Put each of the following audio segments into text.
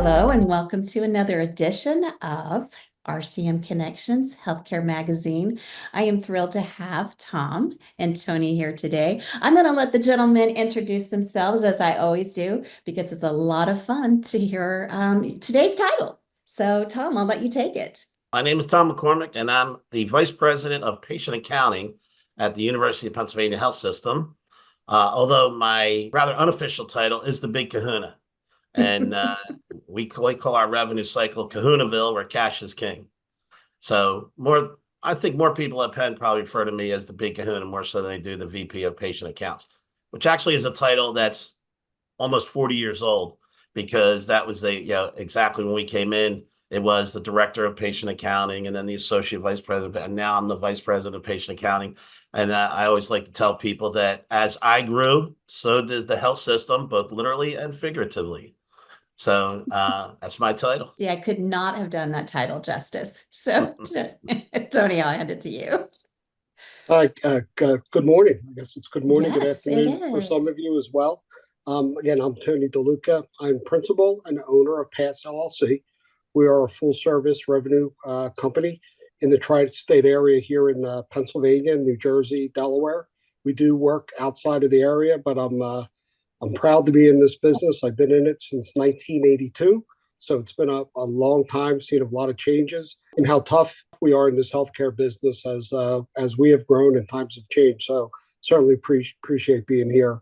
Hello, and welcome to another edition of RCM Connections, Healthcare Magazine. I am thrilled to have Tom and Tony here today. I'm going to let the gentlemen introduce themselves as I always do, because it's a lot of fun to hear today's title. So, Tom, I'll let you take it. My name is Tom McCormick, and I'm the Vice President of Patient Accounting at the University of Pennsylvania Health System. Although my rather unofficial title is the Big Kahuna. And we call our revenue cycle Kahunaville, where cash is king. So I think more people at Penn probably refer to me as the Big Kahuna more so than they do the VP of Patient Accounts, which actually is a title that's almost 40 years old, because that was exactly when we came in. It was the director of patient accounting and then the associate vice president. And now I'm the vice president of patient accounting. And I always like to tell people that as I grew, so did the health system, both literally and figuratively. So that's my title. See, I could not have done that title justice. So, Tony, I'll hand it to you. Good morning. I guess it's good morning, good Yes, afternoon for some of you as well. Again, I'm Tony Diluca. I'm principal and owner of Pass LLC. We are a full-service revenue company in the tri-state area here in Pennsylvania, New Jersey, Delaware. We do work outside of the area, but I'm proud to be in this business. I've been in it since 1982, so it's been a long time, seen a lot of changes and how tough we are in this healthcare business as we have grown and times have changed. So certainly appreciate being here.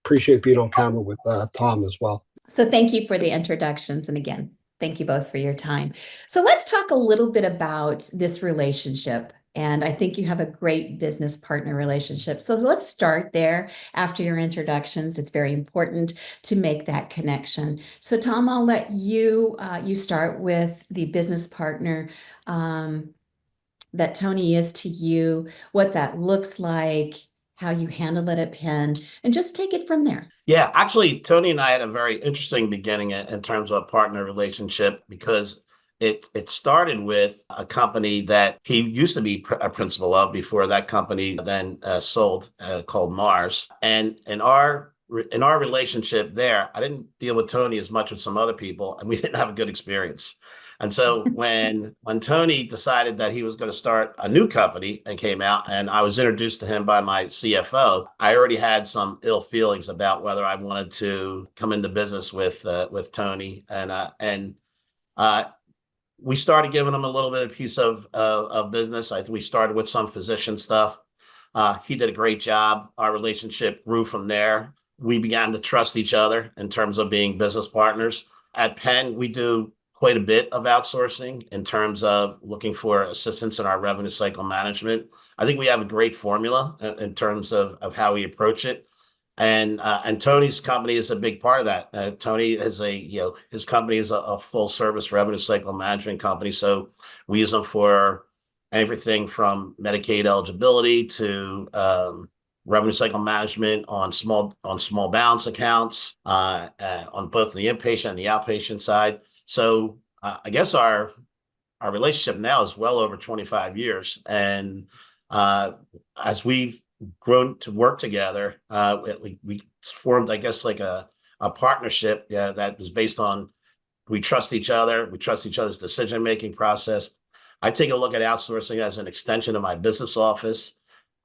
Appreciate being on camera with Tom as well. So thank you for the introductions. And again, thank you both for your time. So let's talk a little bit about this relationship. And I think you have a great business partner relationship. So let's start there after your introductions. It's very important to make that connection. So Tom, I'll let you start with the business partner that Tony is to you, what that looks like, how you handle it at Penn, and just take it from there. Yeah, actually, Tony and I had a very interesting beginning in terms of a partner relationship, because it started with a company that he used to be a principal of before that company then sold, called Mars. And in our relationship there, I didn't deal with Tony as much with some other people, and we didn't have a good experience. And so when Tony decided that he was going to start a new company and came out, and I was introduced to him by my CFO, I already had some ill feelings about whether I wanted to come into business with Tony. And we started giving him a little bit of piece of business. We started with some physician stuff. He did a great job. Our relationship grew from there. We began to trust each other in terms of being business partners. At Penn, we do quite a bit of outsourcing in terms of looking for assistance in our revenue cycle management. I think we have a great formula in terms of how we approach it. And Tony's company is a big part of that. Tony is his company is a full service revenue cycle management company. So we use them for everything from Medicaid eligibility to revenue cycle management on small balance accounts on both the inpatient and the outpatient side. So I guess our relationship now is well over 25 years. And as we've grown to work together, we formed, I guess, like a partnership that was based on we trust each other. We trust each other's decision-making process. I take a look at outsourcing as an extension of my business office.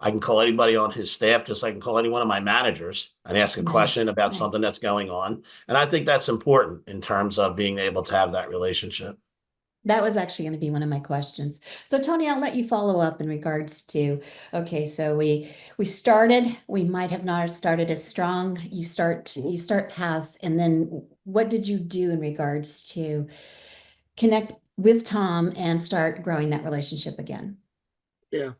I can call anybody on his staff, just like I can call any one of my managers and ask a question about something that's going on. And I think that's important in terms of being able to have that relationship. That was actually going to be one of my questions. So Tony, I'll let you follow up in regards to, okay, so we might have not started as strong. You start Pass, and then what did you do in regards to connect with Tom and start growing that relationship again? Yeah,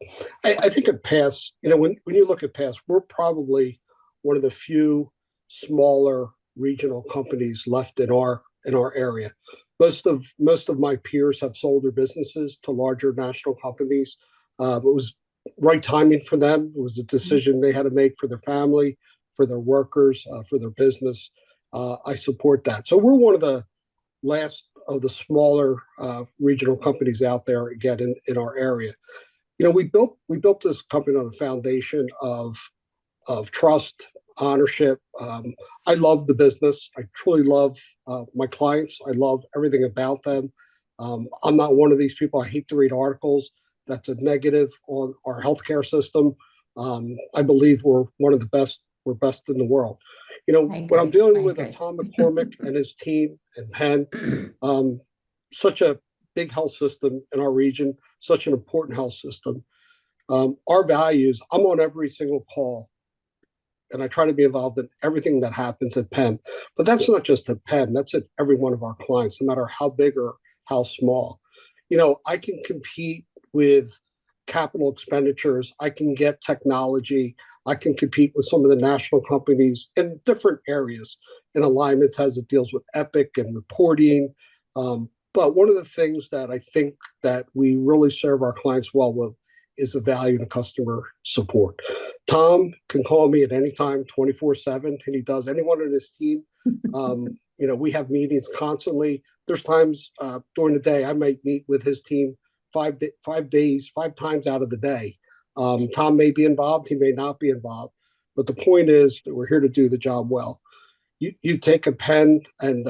I think at Pass, when you look at Pass, we're probably one of the few smaller regional companies left in our area. Most of my peers have sold their businesses to larger national companies. It was right timing for them. It was a decision they had to make for their family, for their workers, for their business. I support that. So we're one of the last of the smaller regional companies out there again in our area. We built this company on a foundation of trust, ownership. I love the business. I truly love my clients. I love everything about them. I'm not one of these people. I hate to read articles that's a negative on our healthcare system. I believe we're one of the best. We're best in the world. I When I'm agree. I dealing with a agree. Tom McCormick and his team and Penn, such a big health system in our region, such an important health system. Our values, I'm on every single call and I try to be involved in everything that happens at Penn. But that's not just at Penn, that's at every one of our clients, no matter how big or how small. I can compete with capital expenditures, I can get technology, I can compete with some of the national companies in different areas in alignments as it deals with Epic and reporting. But one of the things that I think that we really serve our clients well with is the value to customer support. Tom can call me at any time, 24/7, and he does. Anyone on his team. We have meetings constantly. There's times during the day I might meet with his team 5 days, 5 times out of the day. Tom may be involved, he may not be involved, but the point is that we're here to do the job well. You take a pen and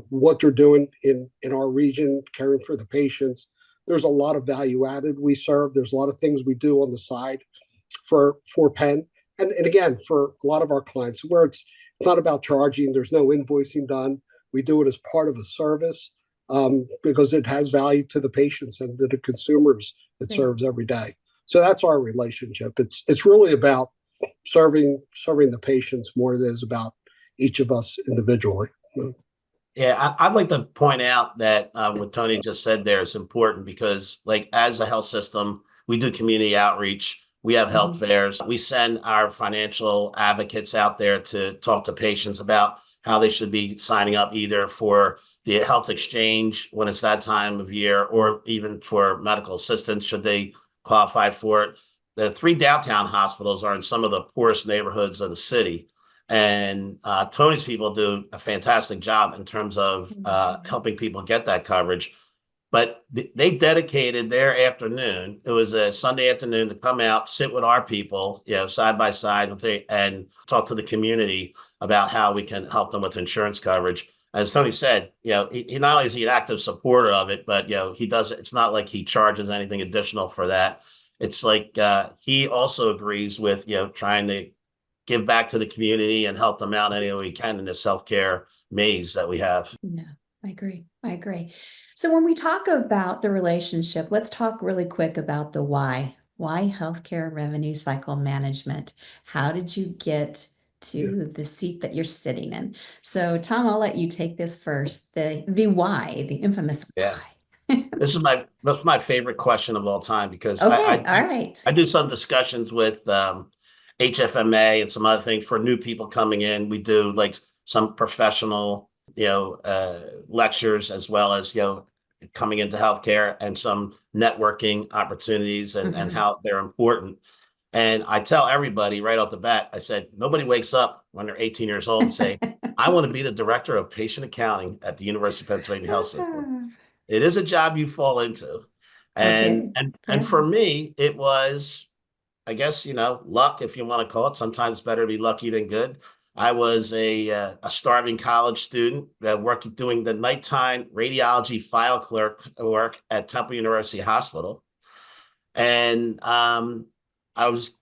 what they're doing in our region, caring for the patients. There's a lot of value added we serve. There's a lot of things we do on the side for Penn, and again for a lot of our clients where it's not about charging. There's no invoicing done. We do it as part of a service because it has value to the patients and to the consumers it serves every day. So that's our relationship. It's really about serving the patients more than it is about each of us individually. Yeah, I'd like to point out that what Tony just said there is important because, like, as a health system, we do community outreach. We have health fairs. We send our financial advocates out there to talk to patients about how they should be signing up either for the health exchange when it's that time of year, or even for medical assistance should they qualify for it. The 3 downtown hospitals are in some of the poorest neighborhoods of the city. And Tony's people do a fantastic job in terms of helping people get that coverage. But they dedicated their afternoon. It was a Sunday afternoon to come out, sit with our people, side by side, and talk to the community about how we can help them with insurance coverage. As Tony said, he not only is he an active supporter of it, but he does. It's not like he charges anything additional for that. It's like he also agrees with trying to give back to the community and help them out any way we can in this healthcare maze that we have. Yeah, I agree. I agree. So when we talk about the relationship, let's talk really quick about the why. Why healthcare revenue cycle management? How did you get to the seat that you're sitting in? So Tom, I'll let you take this first. The why, the infamous Yeah. why. That's my favorite question of all time because Okay, all right. I do some discussions with HFMA and some other things for new people coming in. We do like some professional, lectures as well as, coming into healthcare and some networking opportunities and how they're important. And I tell everybody right off the bat, I said, nobody wakes up when they're 18 years old and say, I want to be the director of patient accounting at the University of Pennsylvania Health System. It is a job you fall into. And Okay. and for me, it was, I guess, luck, if you want to call it. Sometimes better to be lucky than good. I was a starving college student doing the nighttime radiology file clerk work at Temple University Hospital. And I was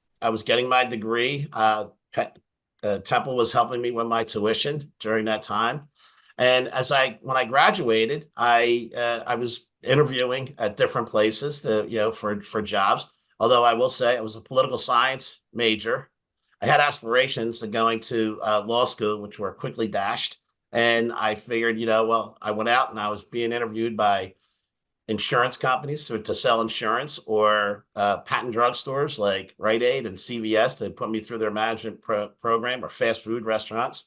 getting my degree. Temple was helping me with my tuition during that time. And when I graduated, I was interviewing at different places for jobs. Although I will say I was a political science major. I had aspirations of going to law school, which were quickly dashed. And I figured, I went out and I was being interviewed by insurance companies to sell insurance or patent drugstores like Rite Aid and CVS. They put me through their management program, or fast food restaurants.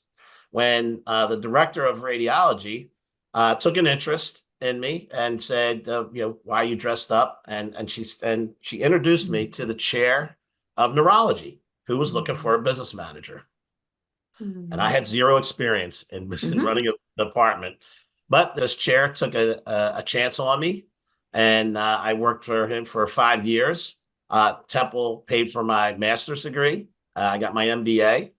When the director of radiology took an interest in me and said, why are you dressed up? And she introduced me to the chair of neurology, who was looking for a business manager. And I had zero experience in running a department. But this chair took a chance on me, and I worked for him for 5 years. Temple paid for my master's degree. I got my MBA.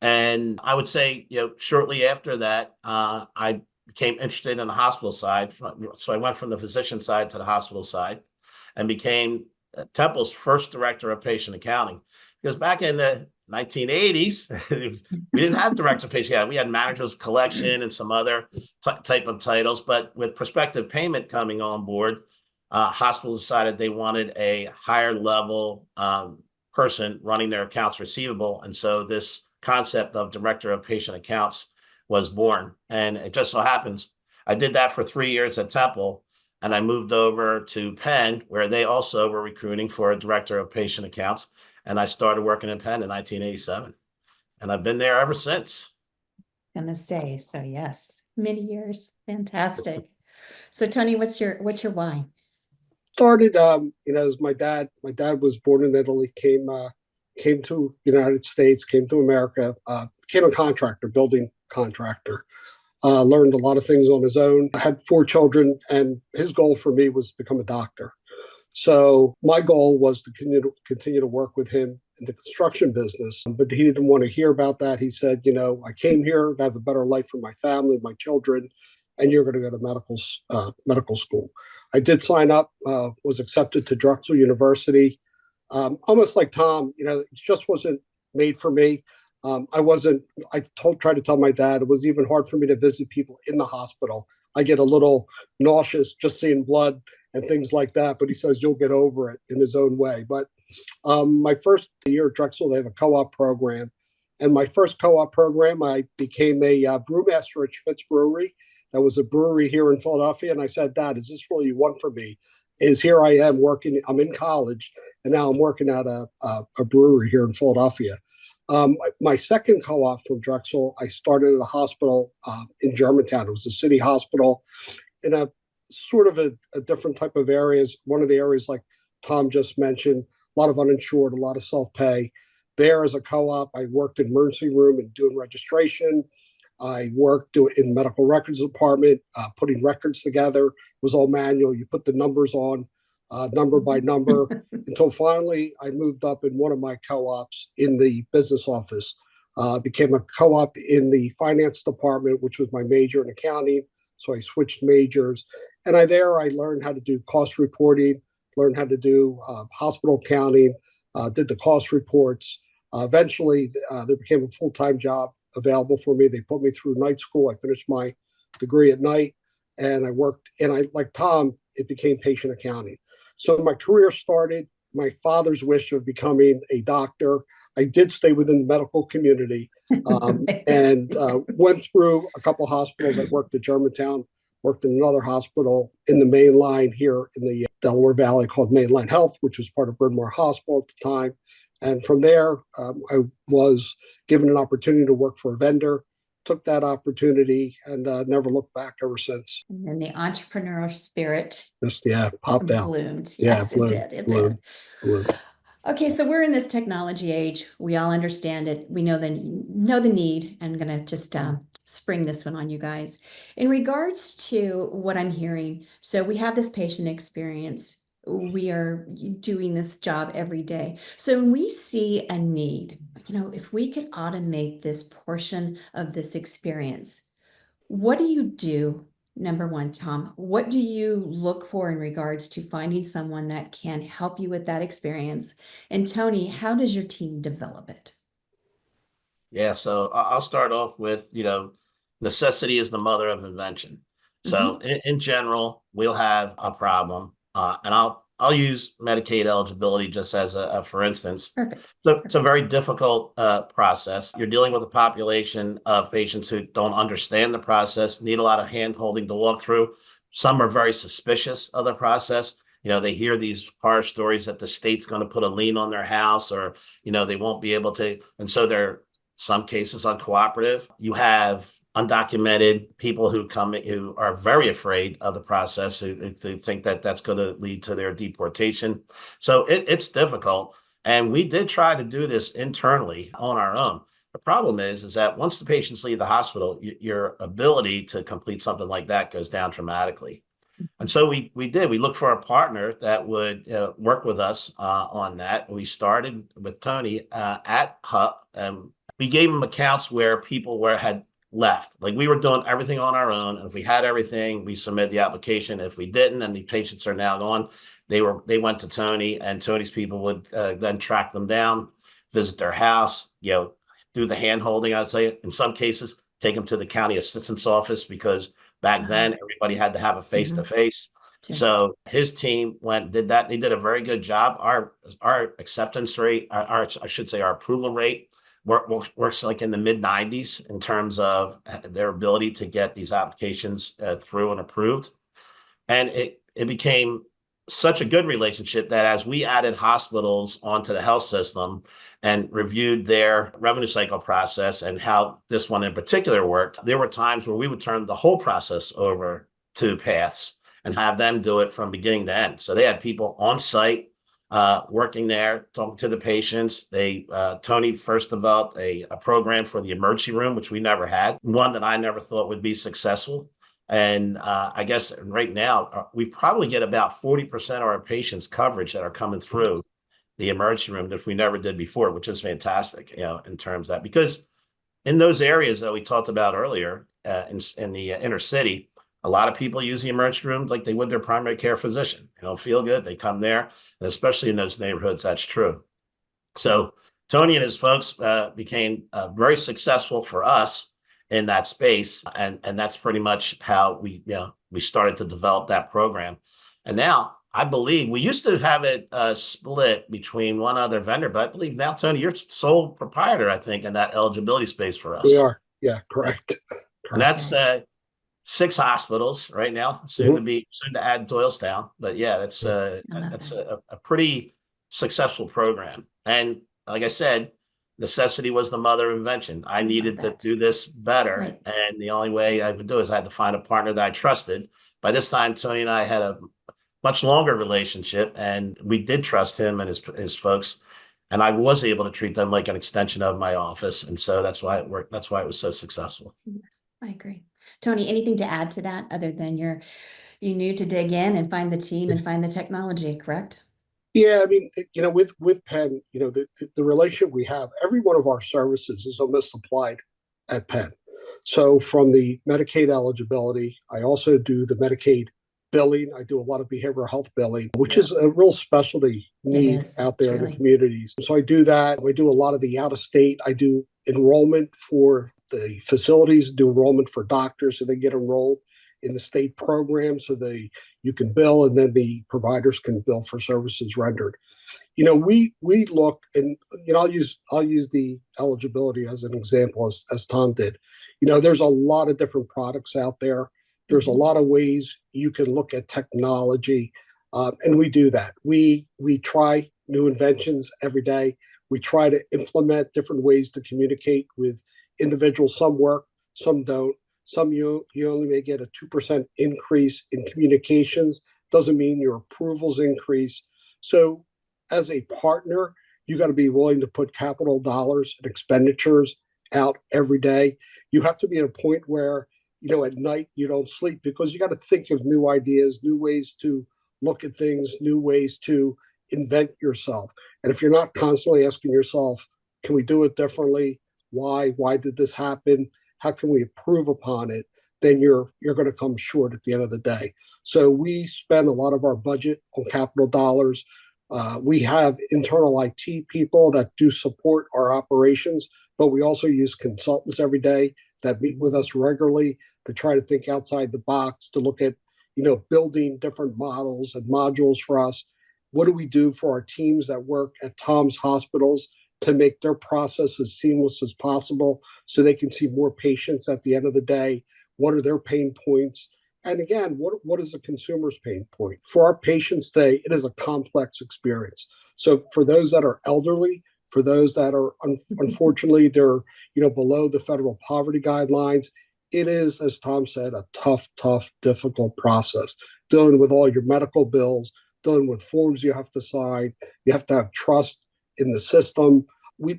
And I would say, shortly after that, I became interested in the hospital side. So I went from the physician side to the hospital side and became Temple's first director of patient accounting. Because back in the 1980s, we didn't have director of patient accounting. We had managers of collection and some other type of titles. But with prospective payment coming on board, hospitals decided they wanted a higher level person running their accounts receivable. And so this concept of director of patient accounts was born. And it just so happens I did that for 3 years at Temple, and I moved over to Penn, where they also were recruiting for a director of patient accounts. And I started working in Penn in 1987. And I've been there ever since. Gonna say, so yes, many years. Fantastic. So Tony, what's your why? Started, as my dad was born in Italy, came to United States, came to America, became a contractor, building contractor. Learned a lot of things on his own. Had 4 children, and his goal for me was to become a doctor. So my goal was to continue to work with him in the construction business, but he didn't want to hear about that. He said, I came here to have a better life for my family, my children, and you're going to go to medical school. I did sign up, was accepted to Drexel University. Almost like Tom, it just wasn't made for me. Tried to tell my dad it was even hard for me to visit people in the hospital. I get a little nauseous just seeing blood and things like that. But he says you'll get over it in his own way. But my first year at Drexel, they have a co-op program. And my first co-op program, I became a brewmaster at Schmitz Brewery. That was a brewery here in Philadelphia. And I said, Dad, is this really you want for me? Here I am working. I'm in college, and now I'm working at a brewery here in Philadelphia. My second co-op from Drexel, I started at a hospital in Germantown. It was a city hospital in a sort of a different type of areas. One of the areas, like Tom just mentioned, a lot of uninsured, a lot of self-pay. There as a co-op, I worked in emergency room and doing registration. I worked in the medical records department, putting records together. It was all manual. You put the numbers on, number by number, until finally I moved up in one of my co-ops in the business office. Became a co-op in the finance department, which was my major in accounting. So I switched majors. And I learned how to do cost reporting, learned how to do hospital accounting, did the cost reports. Eventually, there became a full-time job available for me. They put me through night school. I finished my degree at night, and I worked. And like Tom, it became patient accounting. So my career started. My father's wish of becoming a doctor. I did stay within the medical community, and went through a couple hospitals. I worked at Germantown, worked in another hospital in the main line here in the Delaware Valley called Mainline Health, which was part of Bryn Mawr Hospital at the time. And from there, I was given an opportunity to work for a vendor, took that opportunity, and never looked back ever since. And the entrepreneurial spirit Just, popped out. bloomed. Yeah, Yes, bloomed, it did. It bloomed, did. bloomed. Okay, so we're in this technology age. We all understand it. We know the need. I'm going to just spring this one on you guys. In regards to what I'm hearing, so we have this patient experience. We are doing this job every day. So when we see a need, if we could automate this portion of this experience, what do you do? Number one, Tom, what do you look for in regards to finding someone that can help you with that experience? And Tony, how does your team develop it? Yeah, so I'll start off with, necessity is the mother of invention. So in general, we'll have a problem, and I'll use Medicaid eligibility just as a for instance. Perfect. So it's a very difficult process. You're dealing with a population of patients who don't understand the process, need a lot of hand-holding to walk through. Some are very suspicious of the process. They hear these horror stories that the state's going to put a lien on their house, or, they won't be able to. And so they're some cases uncooperative. You have undocumented people who are very afraid of the process, who think that that's going to lead to their deportation. So it's difficult. And we did try to do this internally on our own. The problem is that once the patients leave the hospital, your ability to complete something like that goes down dramatically. And so we looked for a partner that would work with us on that. We started with Tony at HUP, we gave them accounts where people had left. Like we were doing everything on our own. And if we had everything, we submitted the application. If we didn't, and the patients are now gone, they went to Tony, and Tony's people would then track them down, visit their house, do the hand holding. I'd say in some cases, take them to the county assistant's office, because back then everybody had to have a face to face. So his team did that. They did a very good job. Our acceptance rate, I should say our approval rate, works like in the mid 90s in terms of their ability to get these applications through and approved. And it became such a good relationship that as we added hospitals onto the health system and reviewed their revenue cycle process and how this one in particular worked, there were times where we would turn the whole process over to Paths and have them do it from beginning to end. So they had people on site working there, talking to the patients. Tony first developed a program for the emergency room, which we never had, one that I never thought would be successful. And I guess right now, we probably get about 40% of our patients coverage that are coming through the emergency room that we never did before, which is fantastic, in terms of that. Because in those areas that we talked about earlier, in the inner city, a lot of people use the emergency room like they would their primary care physician. Feel good, they come there, and especially in those neighborhoods, that's true. So Tony and his folks became very successful for us in that space, and that's pretty much how we started to develop that program. And now I believe we used to have it split between one other vendor, but I believe now, Tony, you're sole proprietor, I think, in that eligibility space for us. We are, yeah, correct. And that's 6 hospitals right now, soon to add Doylestown. But yeah, that's a pretty successful program. And like I said, necessity was the mother of invention. I needed to do this better. And the only way I could do is I had to find a partner that I trusted. By this time, Tony and I had a much longer relationship, and we did trust him and his folks. And I was able to treat them like an extension of my office. And so that's why it worked. That's why it was so successful. Yes, I agree. Tony, anything to add to that other than you knew to dig in and find the team and find the technology, correct? Yeah, I mean, with Penn, the relationship we have, every one of our services is almost applied at Penn. So from the Medicaid eligibility, I also do the Medicaid billing. I do a lot of behavioral health billing, which is a real specialty need out there in the communities. So I do that. I do a lot of the out of state. I do enrollment for the facilities, do enrollment for doctors so they get enrolled in the state program so you can bill, and then the providers can bill for services rendered. We look, and I'll use the eligibility as an example, as Tom did. There's a lot of different products out there. There's a lot of ways you can look at technology, and we do that. We try new inventions every day. We try to implement different ways to communicate with individuals. Some work, some don't. Some you only may get a 2% increase in communications. Doesn't mean your approvals increase. So as a partner, you got to be willing to put capital dollars and expenditures out every day. You have to be at a point where, at night you don't sleep, because you got to think of new ideas, new ways to look at things, new ways to invent yourself. And if you're not constantly asking yourself, can we do it differently? Why did this happen? How can we improve upon it? Then you're going to come short at the end of the day. So we spend a lot of our budget on capital dollars. We have internal IT people that do support our operations, but we also use consultants every day that meet with us regularly to try to think outside the box, to look at, building different models and modules for us. What do we do for our teams that work at Tom's hospitals to make their process as seamless as possible so they can see more patients at the end of the day? What are their pain points? And again, what is the consumer's pain point? For our patients today, it is a complex experience. So for those that are elderly, for those that are, unfortunately, they're below the federal poverty guidelines, it is, as Tom said, a tough, difficult process. Dealing with all your medical bills, dealing with forms you have to sign, you have to have trust in the system.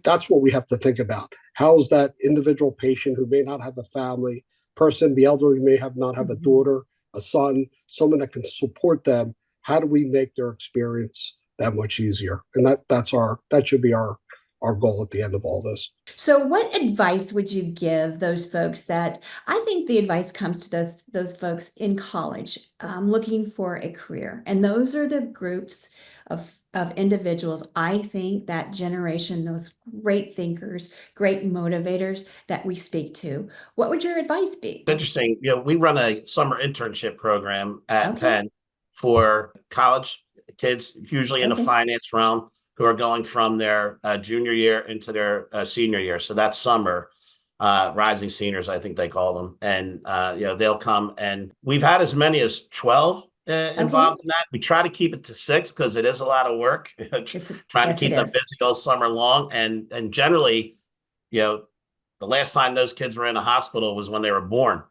That's what we have to think about. How is that individual patient who may not have a family person, the elderly may not have a daughter, a son, someone that can support them? How do we make their experience that much easier? And that should be our our goal at the end of all this. So what advice would you give those folks that I think the advice comes to those folks in college looking for a career? And those are the groups of individuals, I think, that generation, those great thinkers, great motivators that we speak to. What would your advice be? It's interesting. We run a summer internship program at Okay. Penn for college kids, usually in the Okay. finance realm, who are going from their junior year into their senior year. So that's summer, rising seniors, I think they call them. And, they'll come, and we've had as many as 12 involved in that. We try to keep it to 6 because it is a lot of work, trying to keep them busy all summer long. And generally, the last time those kids were in a hospital was when they were born,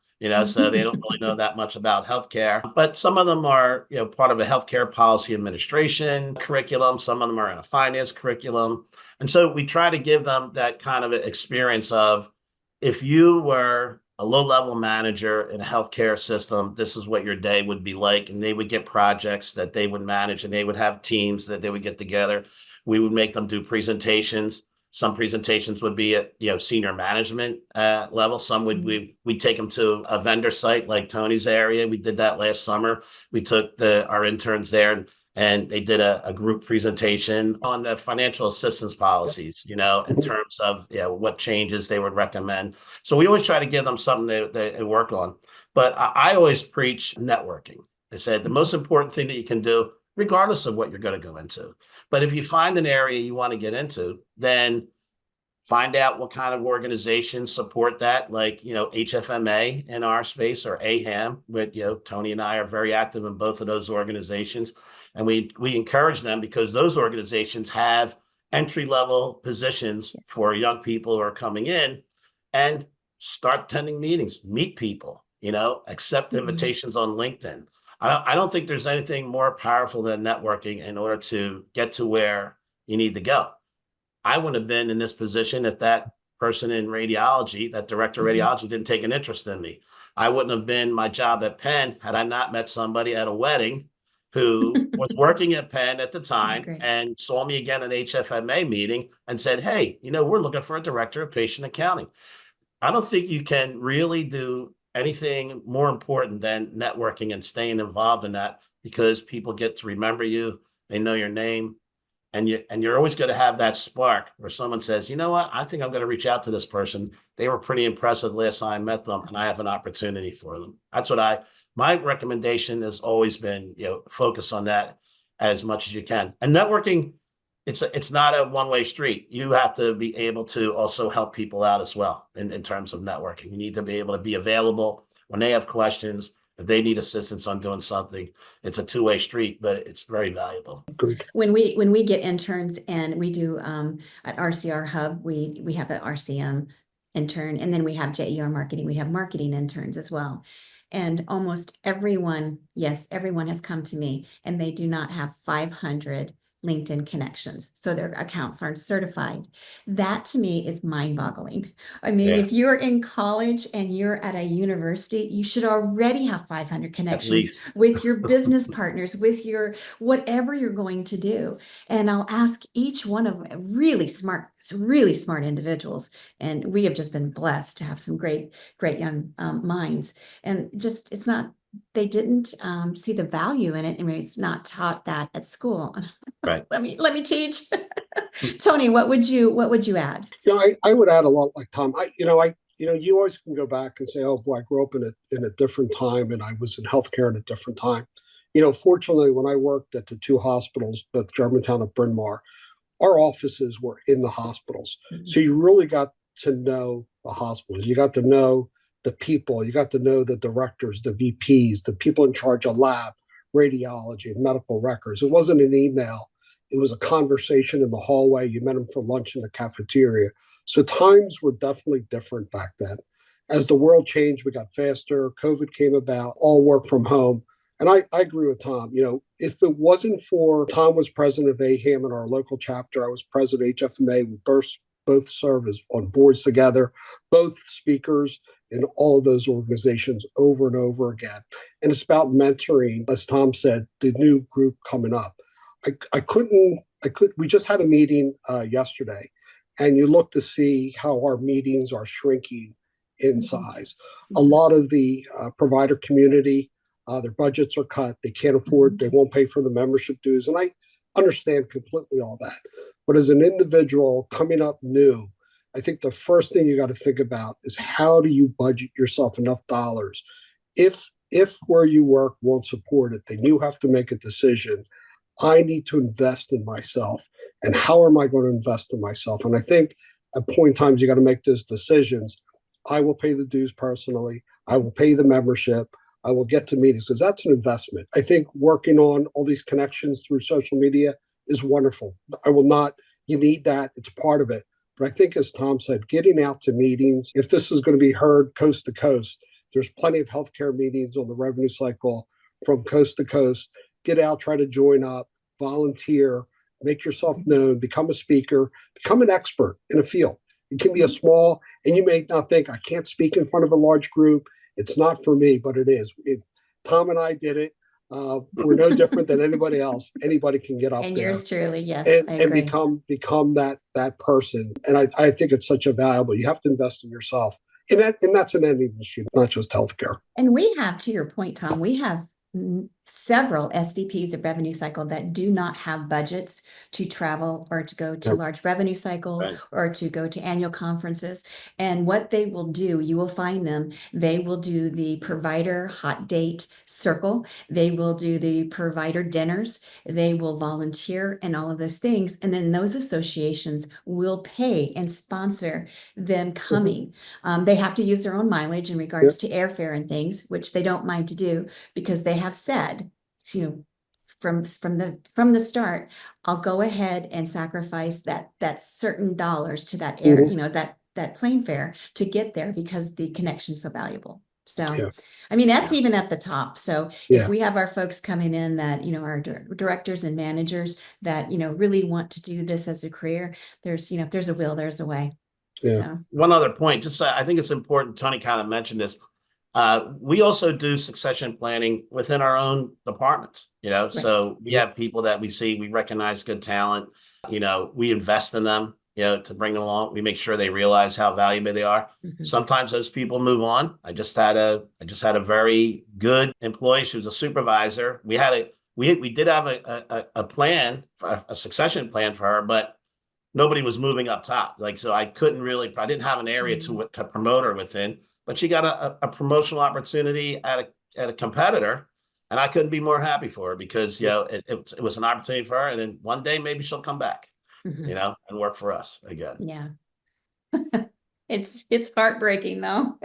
so they don't really know that much about healthcare. But some of them are, part of a healthcare policy administration curriculum. Some of them are in a finance curriculum. And so we try to give them that kind of experience of, if you were a low-level manager in a healthcare system, this is what your day would be like. And they would get projects that they would manage, and they would have teams that they would get together. We would make them do presentations. Some presentations would be at senior management level. Some we'd take them to a vendor site like Tony's area. We did that last summer. We took our interns there, and they did a group presentation on the financial assistance policies, in terms of what changes they would recommend. So we always try to give them something they work on. But I always preach networking. I said the most important thing that you can do, regardless of what you're going to go into. But if you find an area you want to get into, then find out what kind of organizations support that, like, HFMA in our space, or AHAM, with, Tony and I are very active in both of those organizations. And we encourage them, because those organizations have entry-level positions for young people who are coming in, and start attending meetings, meet people, accept invitations on LinkedIn. I don't think there's anything more powerful than networking in order to get to where you need to go. I wouldn't have been in this position if that person in radiology, that director of radiology, didn't take an interest in me. I wouldn't have been my job at Penn had I not met somebody at a wedding who was working at Penn at the time and saw me again at an HFMA meeting and said, "Hey, we're looking for a director of patient accounting." I don't think you can really do anything more important than networking and staying involved in that, because people get to remember you, they know your name, and you're always going to have that spark where someone says, "You know what, I think I'm going to reach out to this person. They were pretty impressive last time I met them, and I have an opportunity for them." That's what my recommendation has always been, focus on that as much as you can. And networking, it's not a one-way street. You have to be able to also help people out as well in terms of networking. You need to be able to be available when they have questions, if they need assistance on doing something. It's a two-way street, but it's very valuable. Good. When we get interns, and we do at RCR Hub, we have an RCM intern, and then we have JER marketing. We have marketing interns as well. And almost everyone, yes, everyone has come to me, and they do not have 500 LinkedIn connections, so their accounts aren't certified. That to me is mind-boggling. I mean, if you're in college and you're at a university, you should already have 500 connections with your business partners, with your whatever you're going to do. And I'll ask each one of really smart individuals. And we have just been blessed to have some great young minds. And just they didn't see the value in it. I mean, it's not taught that at school. Right. Let me teach. Tony, what would you add? I would add a lot, like Tom. You always can go back and say, "Oh boy, I grew up in a different time, and I was in healthcare at a different time." Fortunately, when I worked at the two hospitals, both Germantown and Bryn Mawr, our offices were in the hospitals. So you really got to know the hospitals. You got to know the people. You got to know the directors, the VPs, the people in charge of lab, radiology, and medical records. It wasn't an email. It was a conversation in the hallway. You met them for lunch in the cafeteria. So times were definitely different back then. As the world changed, we got faster. COVID came about, all work from home. And I agree with Tom. If it wasn't for Tom was president of AHAM in our local chapter, I was president of HFMA. We both serve as on boards together, both speakers in all of those organizations over and over again. And it's about mentoring, as Tom said, the new group coming up. We just had a meeting yesterday, and you look to see how our meetings are shrinking in size. A Mhm. lot of the provider community, their budgets are cut. They can't afford, they won't pay for the membership dues. And I understand completely all that. But as an individual coming up new, I think the first thing you got to think about is how do you budget yourself enough dollars? If where you work won't support it, then you have to make a decision. I need to invest in myself. And how am I going to invest in myself? And I think at point in times you got to make those decisions. I will pay the dues personally. I will pay the membership. I will get to meetings because that's an investment. I think working on all these connections through social media is wonderful. I will not, you need that. It's part of it. But I think, as Tom said, getting out to meetings, if this is going to be heard coast to coast, there's plenty of healthcare meetings on the revenue cycle from coast to coast. Get out, try to join up, volunteer, make yourself known, become a speaker, become an expert in a field. It can be a small, and you may not think, I can't speak in front of a large group. It's not for me, but it is. If Tom and I did it, we're no different than anybody else. Anybody can get up And there yours truly, yes, I and agree. become that person. And I think it's such a valuable. You have to invest in yourself, and that's in any industry, not just healthcare. And we have, to your point, Tom, we have several SVPs of revenue cycle that do not have budgets to travel or to go to Yep. large revenue cycles Right. or to go to annual conferences. And what they will do, you will find them, they will do the provider hot date circle. They will do the provider dinners. They will volunteer and all of those things. And then those associations will pay and sponsor them coming. They have to use their own mileage in regards to airfare and things, which they don't mind to do, because they have said, you know, from the start, I'll go ahead and sacrifice that certain dollars to that air, you know, that plane fare to get there because the connection's so valuable. So, Yeah. I mean, that's even at the top. So Yeah. if we have our folks coming in that, you know, our directors and managers that, you know, really want to do this as a career, there's, you know, if there's a will, there's a way. Yeah. So One other point, just I think it's important, Tony kind of mentioned this. We also do succession planning within our own departments, you know, so we have people that we see, we recognize good talent, you know, we invest in them, you know, to bring them along. We make sure they realize how valuable they are. Sometimes those people move on. I just had a very good employee. She was a supervisor. We did have a plan, a succession plan for her, but nobody was moving up top. Like, so I didn't have an area to promote her within. But she got a promotional opportunity at a competitor, and I couldn't be more happy for her because, you know, it was an opportunity for her. And then one day maybe she'll come back, you know, and work for us again. Yeah. It's heartbreaking though.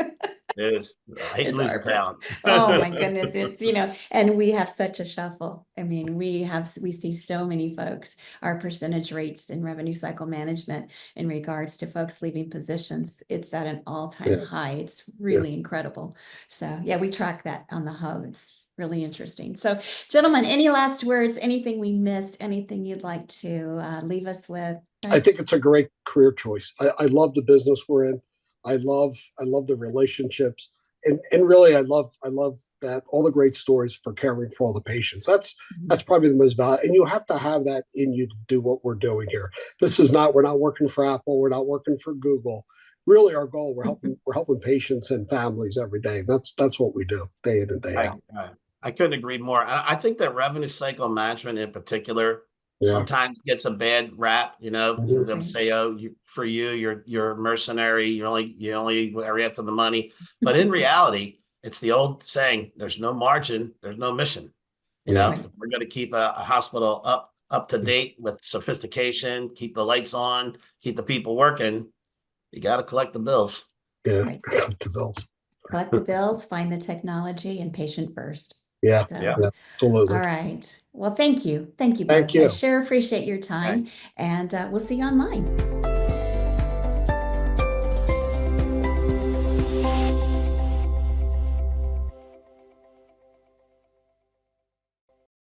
It is. I hate It's losing heartbreaking. talent. Oh my goodness. It's, you know, and we have such a shuffle. I mean, we see so many folks, our percentage rates in revenue cycle management in regards to folks leaving positions, it's at an all-time high. It's really incredible. So yeah, we track that on the hub. It's really interesting. So gentlemen, any last words, anything we missed, anything you'd like to leave us with? I think it's a great career choice. I love the business we're in. I love the relationships, and really I love that all the great stories for caring for all the patients. That's probably the most valuable, and you have to have that in you to do what we're doing here. We're not working for Apple, we're not working for Google. Really, our goal, we're helping patients and families every day. That's what we do day in and day out. I couldn't agree more. I think that revenue cycle management in particular sometimes gets a bad rap. You know, they'll say, "Oh, you're a mercenary. You only are after the money." But in reality, it's the old saying: "There's no margin, there's no mission." You know, if we're going to keep a hospital up to date with sophistication, keep the lights on, keep the people working, you got to collect the bills. Yeah, collect the bills. Collect the bills, find the technology, and patient first. Yeah, So, absolutely. All right. Well, thank you. Thank you both. Thank you. I sure appreciate your time, and we'll see you online.